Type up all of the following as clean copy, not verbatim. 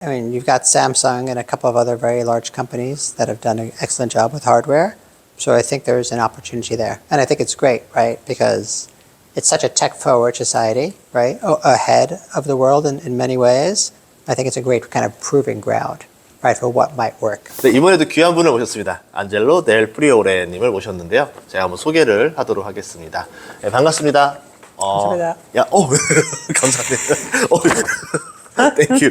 I mean, you've got Samsung and a couple of other very large companies that have done an excellent job with hardware. So I think there's an opportunity there. And I think it's great, right? Because it's such a tech-forward society, right? Ahead of the world in many ways. I think it's a great kind of proving ground, right, for what might work. 네, 이번에도 귀한 분을 모셨습니다. 안젤로 델 프리오레님을 모셨는데요. 제가 한번 소개를 하도록 하겠습니다. 네, 반갑습니다. 감사합니다. 감사합니다. Thank you.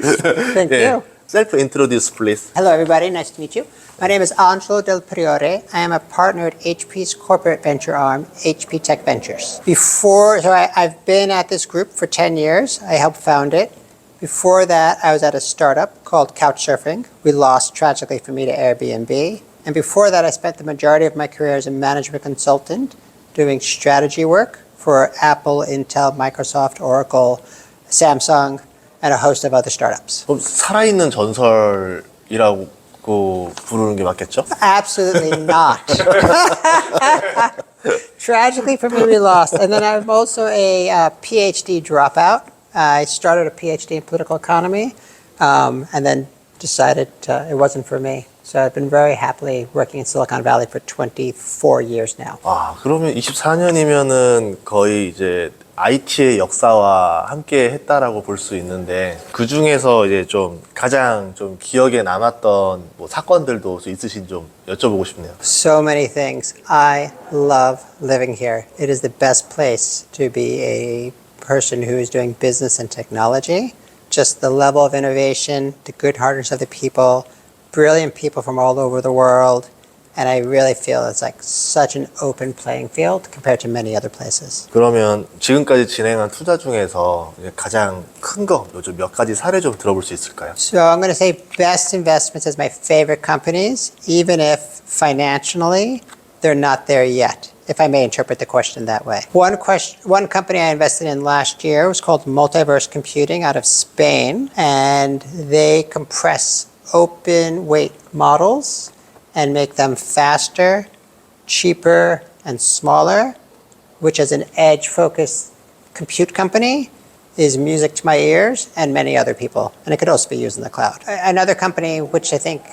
Thank you. Self-introduce, please. Hello, everybody. Nice to meet you. My name is Angelo Del Priore. I am a partner at HP's corporate venture arm, HP Tech Ventures. I've been at this group for 10 years. I helped found it. Before that, I was at a startup called Couchsurfing. We lost, tragically for me, to Airbnb. And before that, I spent the majority of my career as a management consultant doing strategy work for Apple, Intel, Microsoft, Oracle, Samsung, and a host of other startups. 그럼 살아있는 전설이라고 부르는 게 맞겠죠? Absolutely not. Tragically for me, we lost. And then I'm also a PhD dropout. I started a PhD in political economy and then decided it wasn't for me. So I've been very happily working in Silicon Valley for 24 years now. 아, 그러면 24년이면은 거의 이제 IT의 역사와 함께 했다라고 볼 수 있는데 그 중에서 이제 좀 가장 좀 기억에 남았던 뭐 사건들도 있으신 좀 여쭤보고 싶네요. So many things. I love living here. It is the best place to be a person who is doing business and technology. Just the level of innovation, the good-heartedness of the people, brilliant people from all over the world. And I really feel it's like such an open playing field compared to many other places. 그러면 지금까지 진행한 투자 중에서 가장 큰 거, 요즘 몇 가지 사례 좀 들어볼 수 있을까요? So I'm going to say best investments as my favorite companies, even if financially they're not there yet, if I may interpret the question that way. One company I invested in last year was called Multiverse Computing out of Spain, and they compress open weight models and make them faster, cheaper, and smaller, which as an edge-focused compute company is music to my ears and many other people. And it could also be used in the cloud. Another company, which I think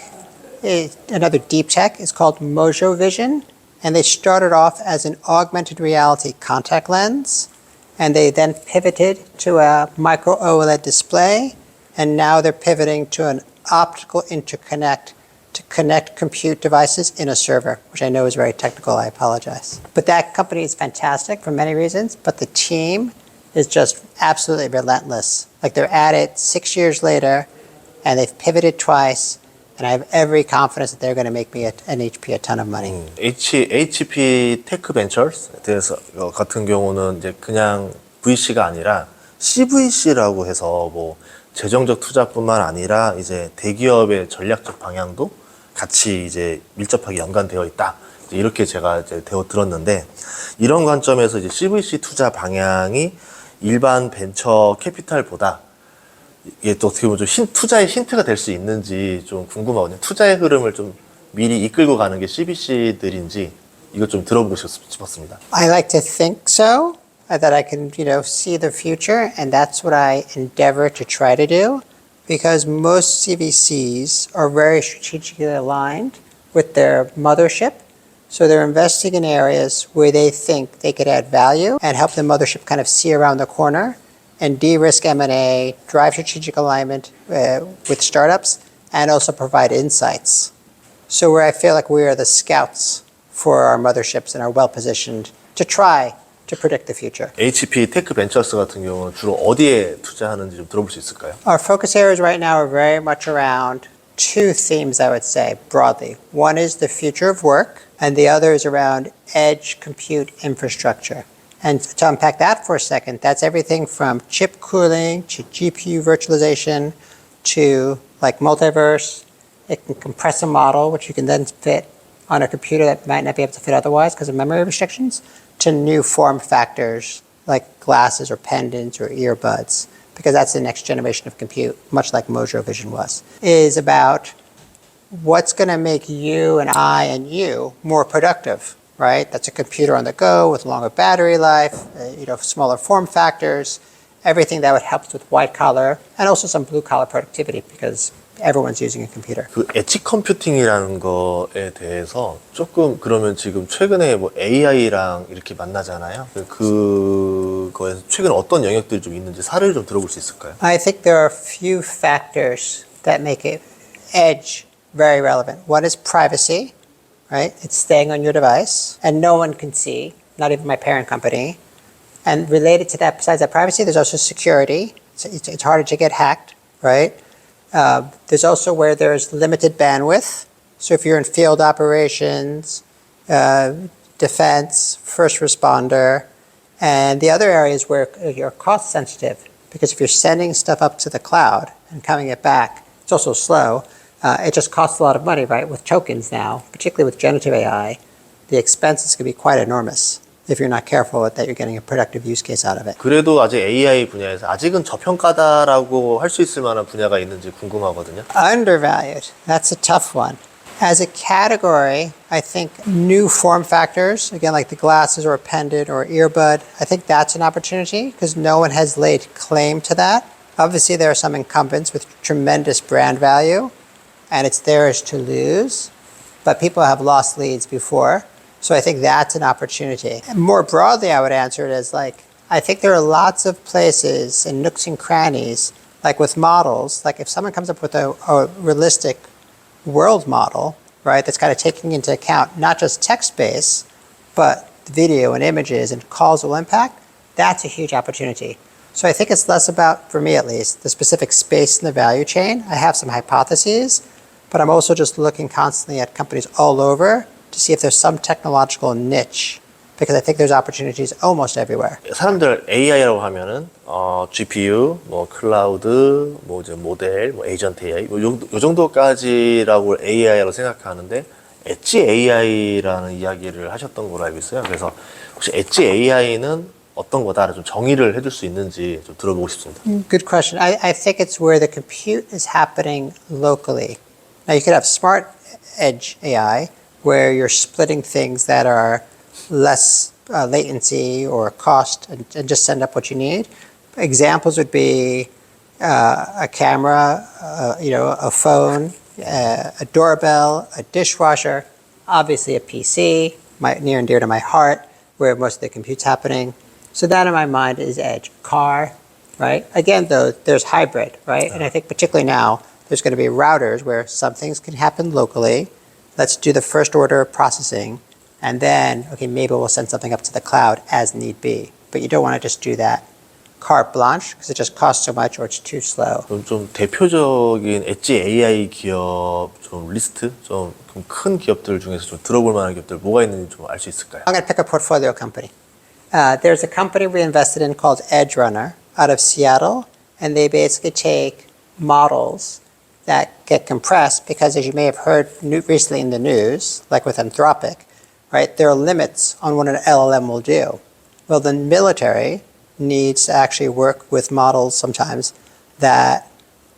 is another deep tech, is called Mojo Vision. And they started off as an augmented reality contact lens. And they then pivoted to a micro OLED display. And now they're pivoting to an optical interconnect to connect compute devices in a server, which I know is very technical, I apologize. But that company is fantastic for many reasons, but the team is just absolutely relentless. Like they're at it 6 years later, and they've pivoted twice, and I have every confidence that they're going to make me an HP a ton of money. HP 테크 벤처스 같은 경우는 이제 그냥 VC가 아니라 CVC라고 해서 뭐 재정적 투자뿐만 아니라 이제 대기업의 전략적 방향도 같이 이제 밀접하게 연관되어 있다. 이렇게 제가 이제 들었는데 이런 관점에서 이제 CVC 투자 방향이 일반 벤처 캐피탈보다 이게 또 어떻게 보면 좀 투자의 힌트가 될 수 있는지 좀 궁금하거든요. 투자의 흐름을 좀 미리 이끌고 가는 게 CVC들인지 이거 좀 들어보고 싶었습니다. I like to think so, that I can, see the future, and that's what I endeavor to try to do. Because most CVCs are very strategically aligned with their mothership. So they're investing in areas where they think they could add value and help the mothership kind of see around the corner and de-risk M&A, drive strategic alignment with startups, and also provide insights. So where I feel like we are the scouts for our motherships and are well-positioned to try to predict the future. HP 테크 벤처스 같은 경우는 주로 어디에 투자하는지 좀 들어볼 수 있을까요? Our focus areas right now are very much around two themes, I would say, broadly. One is the future of work, and the other is around edge compute infrastructure. And to unpack that for a second, that's everything from chip cooling to GPU virtualization to like multiverse. It can compress a model, which you can then fit on a computer that might not be able to fit otherwise because of memory restrictions, to new form factors like glasses or pendants or earbuds, because that's the next generation of compute, much like Mojo Vision was, is about what's going to make you and I and you more productive, right? That's a computer on the go with longer battery life, smaller form factors, everything that would help with white collar and also some blue collar productivity because everyone's using a computer. 그 엣지 컴퓨팅이라는 거에 대해서 조금 그러면 지금 최근에 뭐 AI랑 이렇게 만나잖아요. 그거에서 최근에 어떤 영역들이 좀 있는지 사례를 좀 들어볼 수 있을까요? I think there are a few factors that make it edge very relevant. One is privacy, right? It's staying on your device and no one can see, not even my parent company. And related to that, besides that privacy, there's also security. It's harder to get hacked, right? There's also where there's limited bandwidth. So if you're in field operations, defense, first responder, and the other areas where you're cost sensitive, because if you're sending stuff up to the cloud and coming it back, it's also slow. It just costs a lot of money, right? With tokens now, particularly with generative AI, the expenses can be quite enormous if you're not careful that you're getting a productive use case out of it. 그래도 아직 AI 분야에서 아직은 저평가다라고 할 수 있을 만한 분야가 있는지 궁금하거든요. Undervalued. That's a tough one. As a category, I think new form factors, again, like the glasses or a pendant or earbud, I think that's an opportunity because no one has laid claim to that. Obviously, there are some incumbents with tremendous brand value, and it's theirs to lose, but people have lost leads before. So I think that's an opportunity. And more broadly, I would answer it as like, I think there are lots of places and nooks and crannies, like with models, like if someone comes up with a realistic world model, right, that's kind of taking into account not just text space, but video and images and causal impact, that's a huge opportunity. So I think it's less about, for me at least, the specific space in the value chain. I have some hypotheses, but I'm also just looking constantly at companies all over to see if there's some technological niche, because I think there's opportunities almost everywhere. 사람들 AI라고 하면은 GPU, 뭐 클라우드, 뭐 이제 모델, 뭐 에이전트 AI, 요 정도까지라고 AI라고 생각하는데 엣지 AI라는 이야기를 하셨던 걸로 알고 있어요. 그래서 혹시 엣지 AI는 어떤 거다 좀 정의를 해줄 수 있는지 좀 들어보고 싶습니다. Good question. I think it's where the compute is happening locally. Now you could have smart edge AI, where you're splitting things that are less latency or cost and just send up what you need. Examples would be a camera, a phone, a doorbell, a dishwasher, obviously a PC, near and dear to my heart, where most of the compute's happening. So that in my mind is edge. Car, right? Again, though, there's hybrid, right? And I think particularly now, there's going to be routers where some things can happen locally. Let's do the first order of processing, and then, okay, maybe we'll send something up to the cloud as need be. But you don't want to just do that carte blanche because it just costs so much or it's too slow. 그럼 좀 대표적인 엣지 AI 기업 좀 리스트, 좀 큰 기업들 중에서 좀 들어볼 만한 기업들 뭐가 있는지 좀 알 수 있을까요? I'm going to pick a portfolio company. There's a company we invested in called Edge Runner out of Seattle, and they basically take models that get compressed because, as you may have heard recently in the news, like with Anthropic, right, there are limits on what an LLM will do. Well, the military needs to actually work with models sometimes that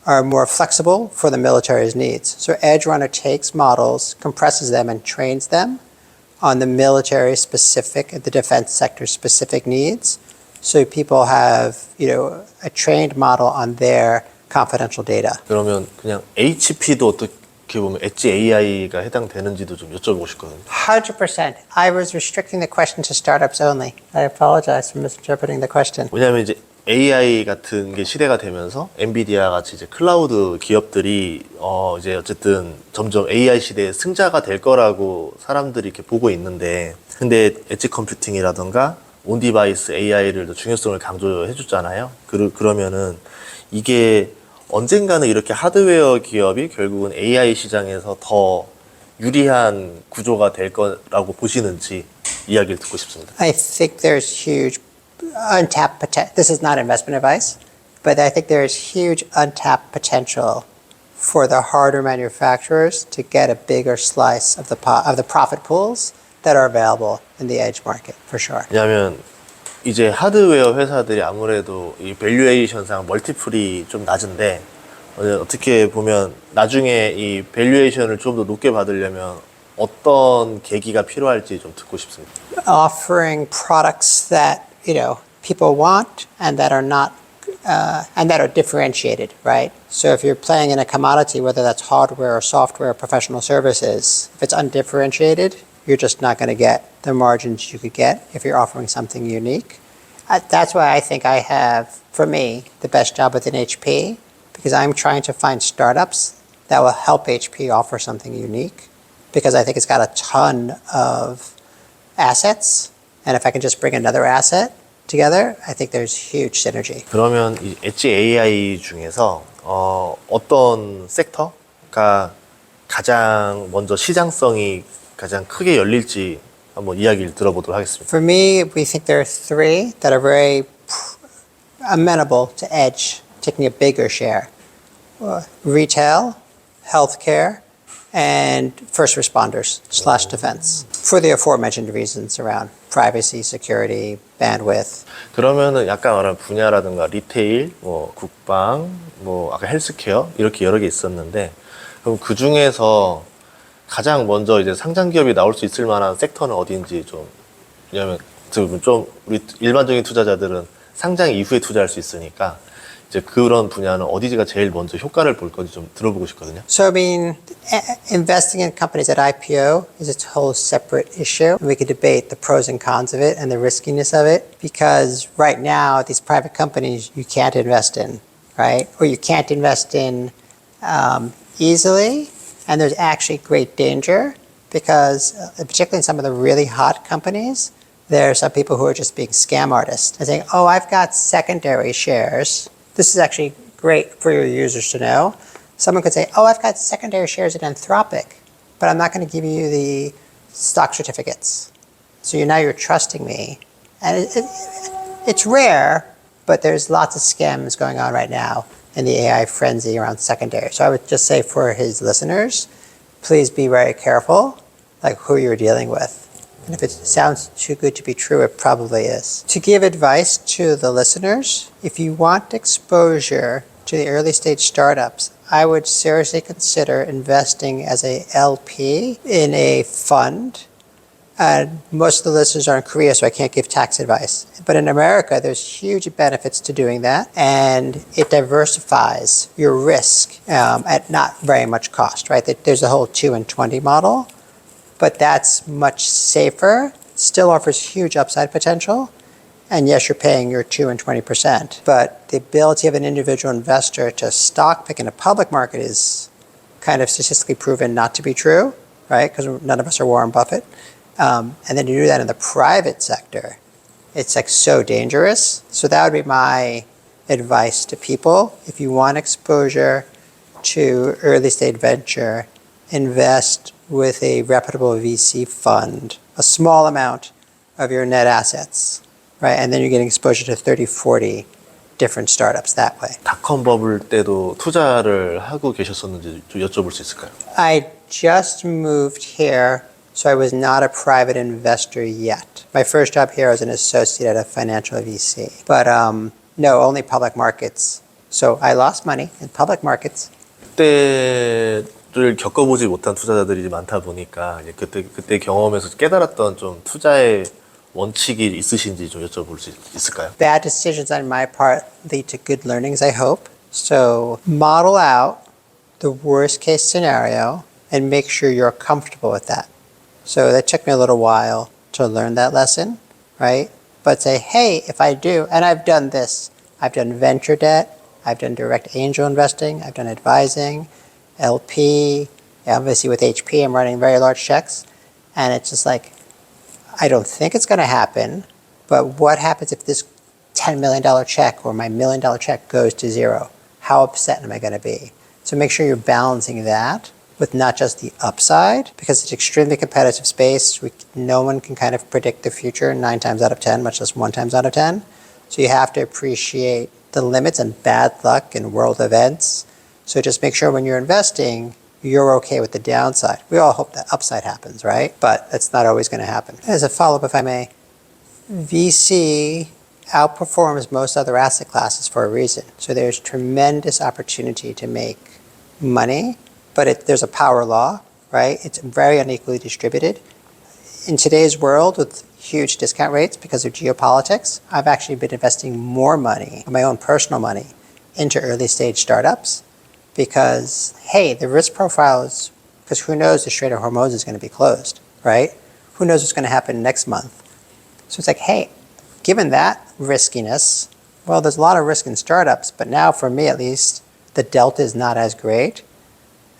are more flexible for the military's needs. So Edge Runner takes models, compresses them, and trains them on the military specific, the defense sector specific needs. So people have, a trained model on their confidential data. 그러면 그냥 HP도 어떻게 보면 엣지 AI가 해당되는지도 좀 여쭤보고 싶거든요. 100%. I was restricting the question to startups only. I apologize for misinterpreting the question. 왜냐하면 이제 AI 같은 게 시대가 되면서 엔비디아 같이 이제 클라우드 기업들이 이제 어쨌든 점점 AI 시대의 승자가 될 거라고 사람들이 이렇게 보고 있는데, 근데 엣지 컴퓨팅이라던가 온 디바이스 AI를 더 중요성을 강조해 줬잖아요. 그러면은 이게 언젠가는 이렇게 하드웨어 기업이 결국은 AI 시장에서 더 유리한 구조가 될 거라고 보시는지 이야기를 듣고 싶습니다. I think there's huge untapped potential. This is not investment advice, but I think there's huge untapped potential for the hardware manufacturers to get a bigger slice of the profit pools that are available in the edge market, for sure. 왜냐하면 이제 하드웨어 회사들이 아무래도 이 밸류에이션상 멀티플이 좀 낮은데, 어떻게 보면 나중에 이 밸류에이션을 좀 더 높게 받으려면 어떤 계기가 필요할지 좀 듣고 싶습니다. Offering products that people want and that are not and that are differentiated, right? So if you're playing in a commodity, whether that's hardware or software or professional services, if it's undifferentiated, you're just not going to get the margins you could get if you're offering something unique. That's why I think I have, for me, the best job within HP, because I'm trying to find startups that will help HP offer something unique, because I think it's got a ton of assets, and if I can just bring another asset together, I think there's huge synergy. 그러면 이 엣지 AI 중에서 어떤 섹터가 가장 먼저 시장성이 가장 크게 열릴지 한번 이야기를 들어보도록 하겠습니다. For me, we think there are three that are very amenable to edge, taking a bigger share. Retail, healthcare, and first responders / defense. For the aforementioned reasons around privacy, security, bandwidth. 그러면은 약간 말한 분야라든가 리테일, 뭐 국방, 뭐 아까 헬스케어 이렇게 여러 개 있었는데 그럼 그 중에서 가장 먼저 이제 상장 기업이 나올 수 있을 만한 섹터는 어디인지 좀 왜냐하면 좀 우리 일반적인 투자자들은 상장 이후에 투자할 수 있으니까 이제 그런 분야는 어디가 제일 먼저 효과를 볼 건지 좀 들어보고 싶거든요. So I mean, investing in companies at IPO is a whole separate issue. We could debate the pros and cons of it and the riskiness of it, because right now these private companies you can't invest in, right? Or you can't invest in easily, and there's actually great danger because, particularly in some of the really hot companies, there are some people who are just being scam artists and saying, oh, I've got secondary shares. This is actually great for your users to know. Someone could say, oh, I've got secondary shares in Anthropic, but I'm not going to give you the stock certificates. So now you're trusting me. And it's rare, but there's lots of scams going on right now in the AI frenzy around secondary. So I would just say for his listeners, please be very careful, like who you're dealing with. And if it sounds too good to be true, it probably is. To give advice to the listeners, if you want exposure to the early stage startups, I would seriously consider investing as a LP in a fund. And most of the listeners are in Korea, so I can't give tax advice. But in America, there's huge benefits to doing that, and it diversifies your risk at not very much cost, right? There's a whole 2 and 20 model, but that's much safer, still offers huge upside potential, and yes, you're paying your 2 and 20%. But the ability of an individual investor to stock pick in a public market is kind of statistically proven not to be true, right? Because none of us are Warren Buffett. And then to do that in the private sector, it's like so dangerous. So that would be my advice to people. If you want exposure to early stage venture, invest with a reputable VC fund, a small amount of your net assets, right? And then you're getting exposure to 30, 40 different startups that way. 닷컴 버블 때도 투자를 하고 계셨었는지 좀 여쭤볼 수 있을까요? I just moved here, so I was not a private investor yet. My first job here was an associate at a financial VC. But no, only public markets. So I lost money in public markets. 그때를 겪어보지 못한 투자자들이 많다 보니까 이제 그때 경험에서 깨달았던 좀 투자의 원칙이 있으신지 좀 여쭤볼 수 있을까요? Bad decisions on my part lead to good learnings, I hope. So model out the worst case scenario and make sure you're comfortable with that. So that took me a little while to learn that lesson, right? But say, hey, if I do, and I've done this, I've done venture debt, I've done direct angel investing, I've done advising, LP, obviously with HP, I'm writing very large checks. And it's just like, I don't think it's going to happen, but what happens if this $10 million check or my $1 million check goes to zero? How upset am I going to be? So make sure you're balancing that with not just the upside, because it's an extremely competitive space. No one can kind of predict the future 9 times out of 10, much less 1 times out of 10. So you have to appreciate the limits and bad luck and world events. So just make sure when you're investing, you're okay with the downside. We all hope that upside happens, right? But it's not always going to happen. As a follow-up, if I may, VC outperforms most other asset classes for a reason. So there's tremendous opportunity to make money, but there's a power law, right? It's very unequally distributed. In today's world with huge discount rates because of geopolitics, I've actually been investing more money, my own personal money, into early stage startups because, hey, the risk profile is, because who knows the Strait of Hormuz is going to be closed, right? Who knows what's going to happen next month? So it's like, hey, given that riskiness, well, there's a lot of risk in startups, but now for me at least, the delta is not as great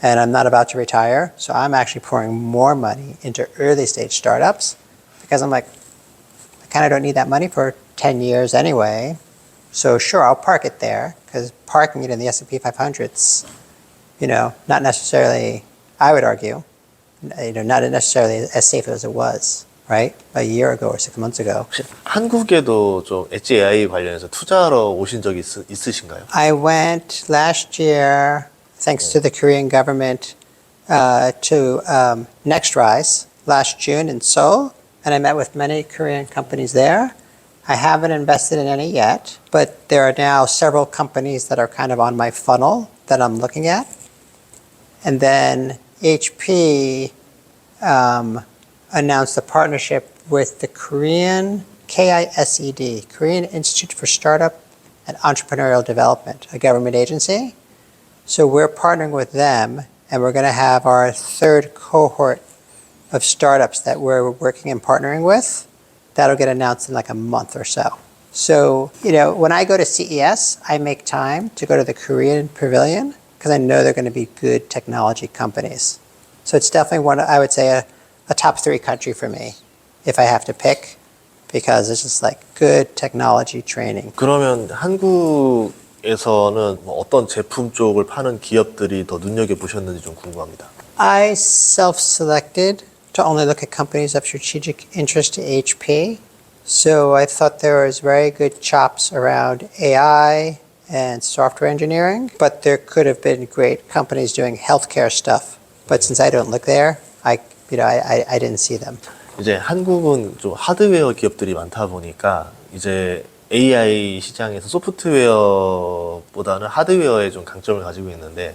and I'm not about to retire. So I'm actually pouring more money into early stage startups because I'm like, I kind of don't need that money for 10 years anyway. So sure, I'll park it there because parking it in the S&P 500's, not necessarily, I would argue, not necessarily as safe as it was, right? A year ago or 6 months ago. 혹시 한국에도 좀 엣지 AI 관련해서 투자하러 오신 적이 있으신가요? I went last year, thanks to the Korean government, to NextRise last June in Seoul, and I met with many Korean companies there. I haven't invested in any yet, but there are now several companies that are kind of on my funnel that I'm looking at. And then HP announced a partnership with the Korean KISED, Korean Institute for Startup and Entrepreneurial Development, a government agency. So we're partnering with them, and we're going to have our third cohort of startups that we're working and partnering with. That'll get announced in like a month or so. So, when I go to CES, I make time to go to the Korean pavilion because I know they're going to be good technology companies. So it's definitely I would say, a top 3 country for me if I have to pick because it's just like good technology training. 그러면 한국에서는 어떤 제품 쪽을 파는 기업들이 더 눈여겨보셨는지 좀 궁금합니다. I self-selected to only look at companies of strategic interest to HP. So I thought there was very good chops around AI and software engineering, but there could have been great companies doing healthcare stuff. But since I don't look there, I didn't see them. 이제 한국은 좀 하드웨어 기업들이 많다 보니까 이제 AI 시장에서 소프트웨어보다는 하드웨어에 좀 강점을 가지고 있는데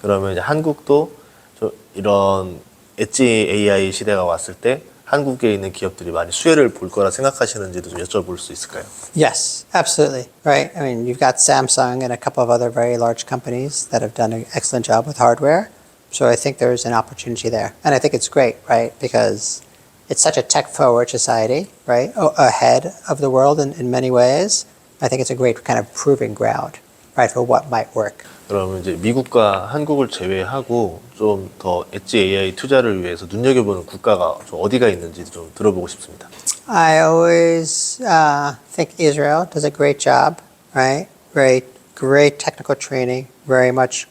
그러면 이제 한국도 좀 이런 엣지 AI 시대가 왔을 때 한국에 있는 기업들이 많이 수혜를 볼 거라 생각하시는지도 좀 여쭤볼 수 있을까요? Yes, absolutely. Right. I mean, you've got Samsung and a couple of other very large companies that have done an excellent job with hardware. So I think there's an opportunity there. And I think it's great, right? Because it's such a tech-forward society, right? Ahead of the world in many ways. I think it's a great kind of proving ground, right, for what might work. 그러면 이제 미국과 한국을 제외하고 좀 더 엣지 AI 투자를 위해서 눈여겨보는 국가가 좀 어디가 있는지 좀 들어보고 싶습니다. I always think Israel does a great job, right? Great technical training, very much,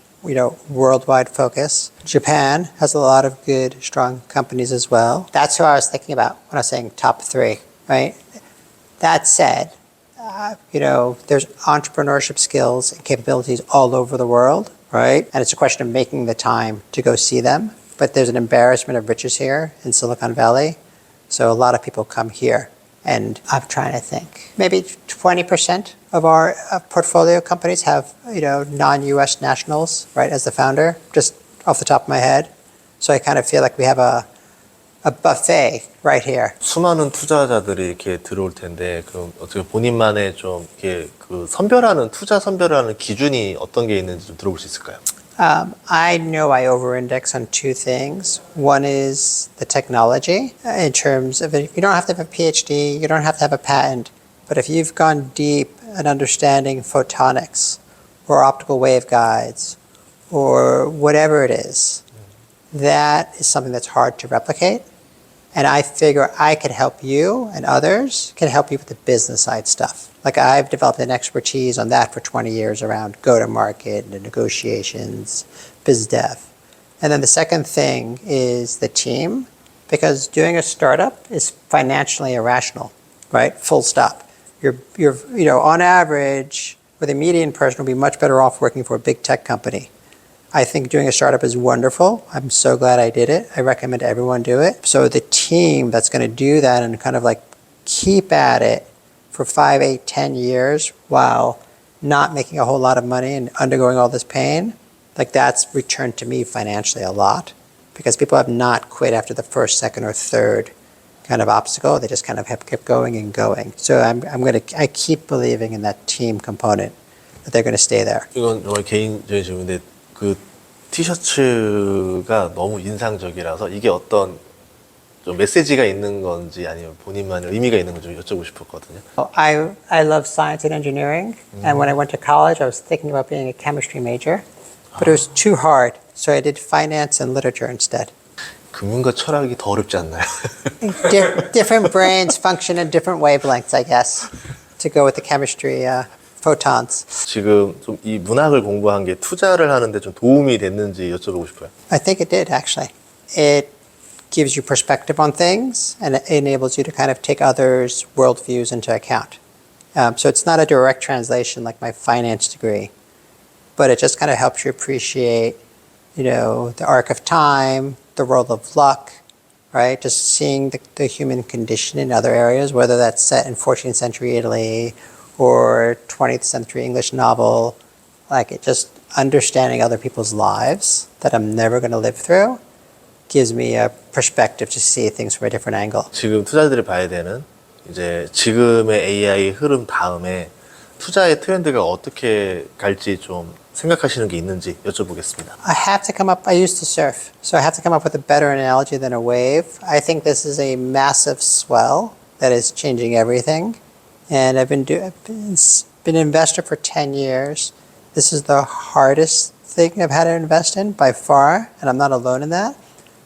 worldwide focus. Japan has a lot of good, strong companies as well. That's who I was thinking about when I was saying top 3, right? That said, there's entrepreneurship skills and capabilities all over the world, right? And it's a question of making the time to go see them. But there's an embarrassment of riches here in Silicon Valley. So a lot of people come here. And I'm trying to think. Maybe 20% of our portfolio companies have, non-US nationals, right, as the founder, just off the top of my head. So I kind of feel like we have a buffet right here. 수많은 투자자들이 이렇게 들어올 텐데 그럼 어떻게 본인만의 좀 이렇게 그 투자 선별하는 기준이 어떤 게 있는지 좀 들어볼 수 있을까요? I know I over-index on 2 things. One is the technology in terms of you don't have to have a PhD, you don't have to have a patent, but if you've gone deep in understanding photonics or optical waveguides or whatever it is, that is something that's hard to replicate. And I figure I could help you and others can help you with the business side stuff. Like I've developed an expertise on that for 20 years around go-to-market and negotiations, biz dev. And then the second thing is the team, because doing a startup is financially irrational, right? Full stop. You're on average, with a median person will be much better off working for a big tech company. I think doing a startup is wonderful. I'm so glad I did it. I recommend everyone do it. So the team that's going to do that and kind of like keep at it for 5, 8, 10 years while not making a whole lot of money and undergoing all this pain, like that's returned to me financially a lot because people have not quit after the first, second, or third kind of obstacle. They just kind of kept going and going. So I keep believing in that team component that they're going to stay there. 이건 정말 개인적인 질문인데 그 티셔츠가 너무 인상적이라서 이게 어떤 좀 메시지가 있는 건지 아니면 본인만의 의미가 있는 건지 여쭤보고 싶었거든요. I love science and engineering, and when I went to college, I was thinking about being a chemistry major, but it was too hard, so I did finance and literature instead. 금융과 철학이 더 어렵지 않나요? Different brains function in different wavelengths, I guess, to go with the chemistry photons. 지금 좀 이 문학을 공부한 게 투자를 하는데 좀 도움이 됐는지 여쭤보고 싶어요. I think it did, actually. It gives you perspective on things, and it enables you to kind of take others' worldviews into account. So it's not a direct translation like my finance degree, but it just kind of helps you appreciate, the arc of time, the role of luck, right? Just seeing the human condition in other areas, whether that's set in 14th century Italy or 20th century English novel, like it just understanding other people's lives that I'm never going to live through gives me a perspective to see things from a different angle. 지금 투자자들이 봐야 되는 이제 지금의 AI 흐름 다음에 투자의 트렌드가 어떻게 갈지 좀 생각하시는 게 있는지 여쭤보겠습니다. I used to surf, so I have to come up with a better analogy than a wave. I think this is a massive swell that is changing everything. And I've been an investor for 10 years. This is the hardest thing I've had to invest in by far, and I'm not alone in that.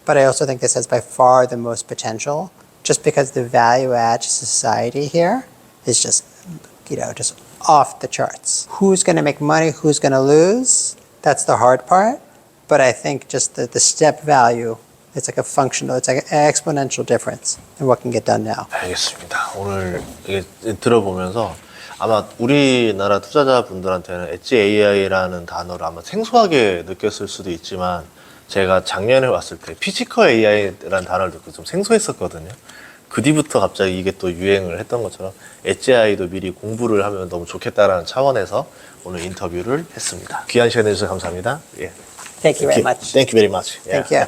But I also think this has by far the most potential, just because the value add to society here is just off the charts. Who's going to make money? Who's going to lose? That's the hard part. But I think just the step value, it's like an exponential difference in what can get done now. 알겠습니다. 오늘 이게 들어보면서 아마 우리나라 투자자분들한테는 엣지 AI라는 단어를 아마 생소하게 느꼈을 수도 있지만 제가 작년에 왔을 때 피지컬 AI라는 단어를 듣고 좀 생소했었거든요. 그 뒤부터 갑자기 이게 또 유행을 했던 것처럼 엣지 AI도 미리 공부를 하면 너무 좋겠다라는 차원에서 오늘 인터뷰를 했습니다. 귀한 시간 내주셔서 감사합니다. 예. Thank you very much. Thank you very much. Thank you.